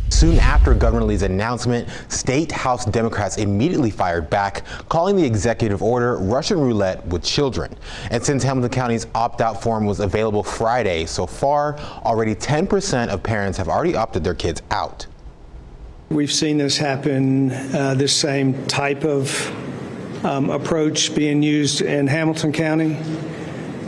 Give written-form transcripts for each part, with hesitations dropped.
Soon after Governor Lee's announcement, State House Democrats immediately fired back, calling the executive order Russian roulette with children. And since Hamilton County's opt-out form was available Friday, so far, already 10% of parents have already opted their kids out. We've seen this happen, this same type of approach being used in Hamilton County.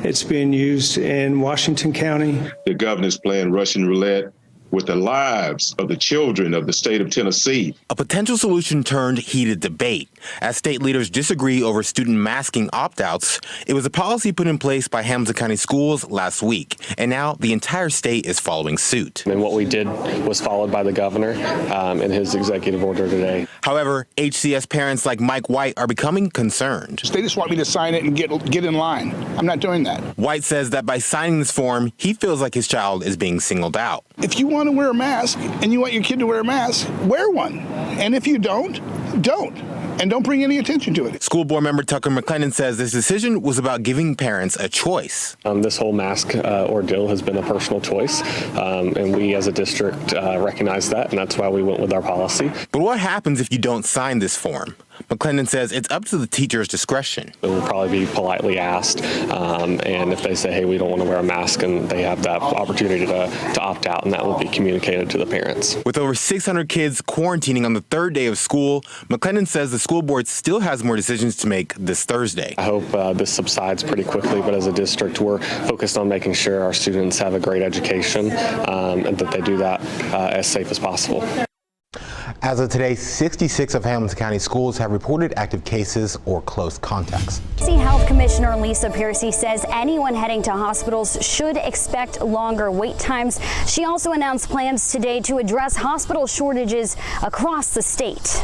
It's being used in Washington County. The governor's playing Russian roulette with the lives of the children of the state of Tennessee. A potential solution turned heated debate. As state leaders disagree over student masking opt-outs, it was a policy put in place by Hamilton County schools last week, and now the entire state is following suit. And what we did was followed by the governor in his executive order today. However, HCS parents like Mike White are becoming concerned. They just want me to sign it and get in line. I'm not doing that. White says that by signing this form, he feels like his child is being singled out. If you want to wear a mask and you want your kid to wear a mask, wear one. And if you don't. And don't bring any attention to it. School board member Tucker McClendon says this decision was about giving parents a choice. This whole mask ordeal has been a personal choice, and we as a district recognize that, and that's why we went with our policy. But what happens if you don't sign this form? McClendon says it's up to the teacher's discretion. It will probably be politely asked, and if they say, hey, we don't want to wear a mask, and they have that opportunity to opt out, and that will be communicated to the parents. With over 600 kids quarantining on the third day of school, McClendon says the school board still has more decisions to make this Thursday. I hope this subsides pretty quickly, but as a district, we're focused on making sure our students have a great education and that they do that as safe as possible. As of today, 66 of Hamilton County schools have reported active cases or close contacts. Health Commissioner Lisa Piercy says anyone heading to hospitals should expect longer wait times. She also announced plans today to address hospital shortages across the state.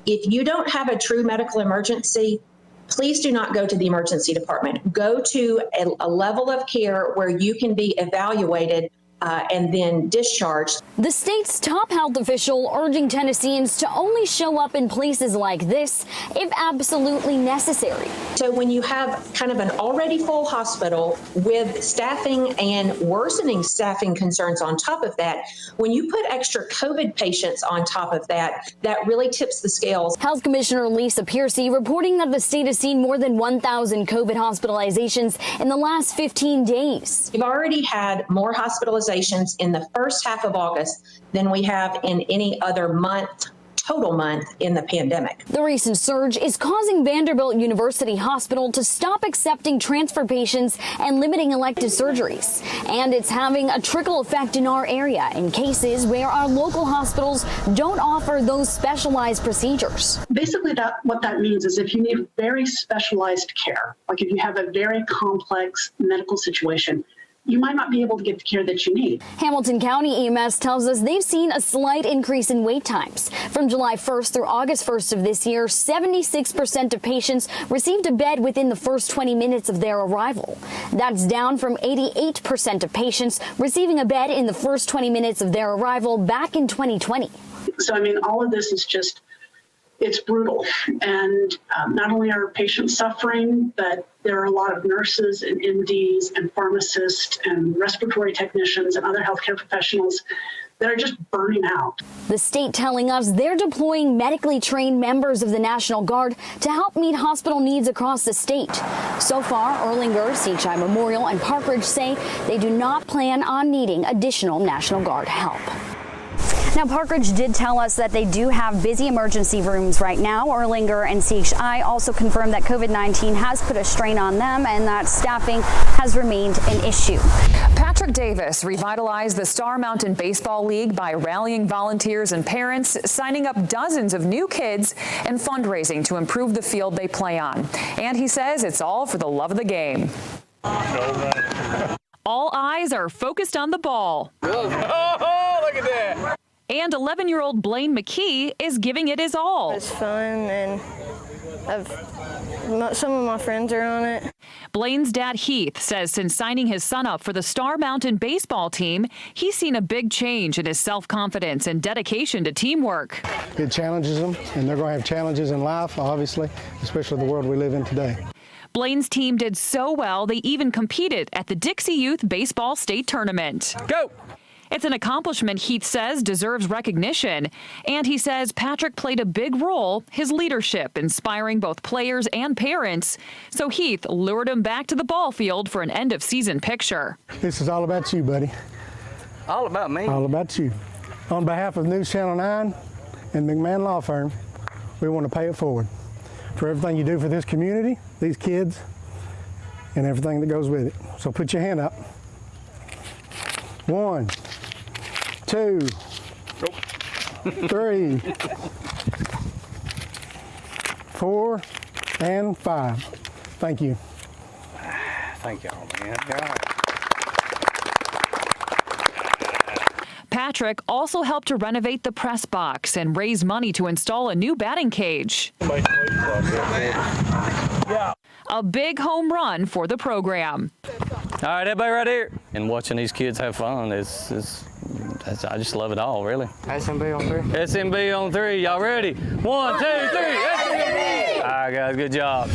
If you don't have a true medical emergency, please do not go to the emergency department. Go to a level of care where you can be evaluated and then discharged. The state's top health official urging Tennesseans to only show up in places like this if absolutely necessary. So when you have kind of an already full hospital with staffing and worsening staffing concerns on top of that, when you put extra COVID patients on top of that, that really tips the scales. Health Commissioner Lisa Piercy reporting that the state has seen more than 1,000 COVID hospitalizations in the last 15 days. We've already had more hospitalizations in the first half of August than we have in any other total month in the pandemic. The recent surge is causing Vanderbilt University Hospital to stop accepting transfer patients and limiting elective surgeries. And it's having a trickle effect in our area in cases where our local hospitals don't offer those specialized procedures. Basically, what that means is if you need very specialized care, like if you have a very complex medical situation, you might not be able to get the care that you need. Hamilton County EMS tells us they've seen a slight increase in wait times. From July 1st through August 1st of this year, 76% of patients received a bed within the first 20 minutes of their arrival. That's down from 88% of patients receiving a bed in the first 20 minutes of their arrival back in 2020. So, I mean, all of this is just, it's brutal. And not only are patients suffering, but there are a lot of nurses and MDs and pharmacists and respiratory technicians and other healthcare professionals that are just burning out. The state telling us they're deploying medically trained members of the National Guard to help meet hospital needs across the state. So far, Erlanger, CHI Memorial, and Parkridge say they do not plan on needing additional National Guard help. Now, Parkridge did tell us that they do have busy emergency rooms right now. Erlanger and CHI also confirmed that COVID-19 has put a strain on them and that staffing has remained an issue. Patrick Davis revitalized the Star Mountain Baseball League by rallying volunteers and parents, signing up dozens of new kids, and fundraising to improve the field they play on. And he says it's all for the love of the game. All eyes are focused on the ball. Oh, look at that. And 11-year-old Blaine McKee is giving it his all. It's fun, and some of my friends are on it. Blaine's dad, Heath, says since signing his son up for the Star Mountain baseball team, he's seen a big change in his self-confidence and dedication to teamwork. It challenges them, and they're going to have challenges in life, obviously, especially the world we live in today. Blaine's team did so well, they even competed at the Dixie Youth Baseball State Tournament. Go! It's an accomplishment Heath says deserves recognition. And he says Patrick played a big role, his leadership inspiring both players and parents. So Heath lured him back to the ball field for an end-of-season picture. This is all about you, buddy. All about me. All about you. On behalf of News Channel 9 and McMahon Law Firm, we want to pay it forward for everything you do for this community, these kids, and everything that goes with it. So put your hand up. 1, 2, 3, 4, and 5. Thank you. Thank y'all, man. Yeah. Patrick also helped to renovate the press box and raise money to install a new batting cage. A big home run for the program. All right, everybody right here. And watching these kids have fun, I just love it all, really. SMB on 3. SMB on 3, y'all ready? 1, 2, 3, SMB! All right, guys, good job.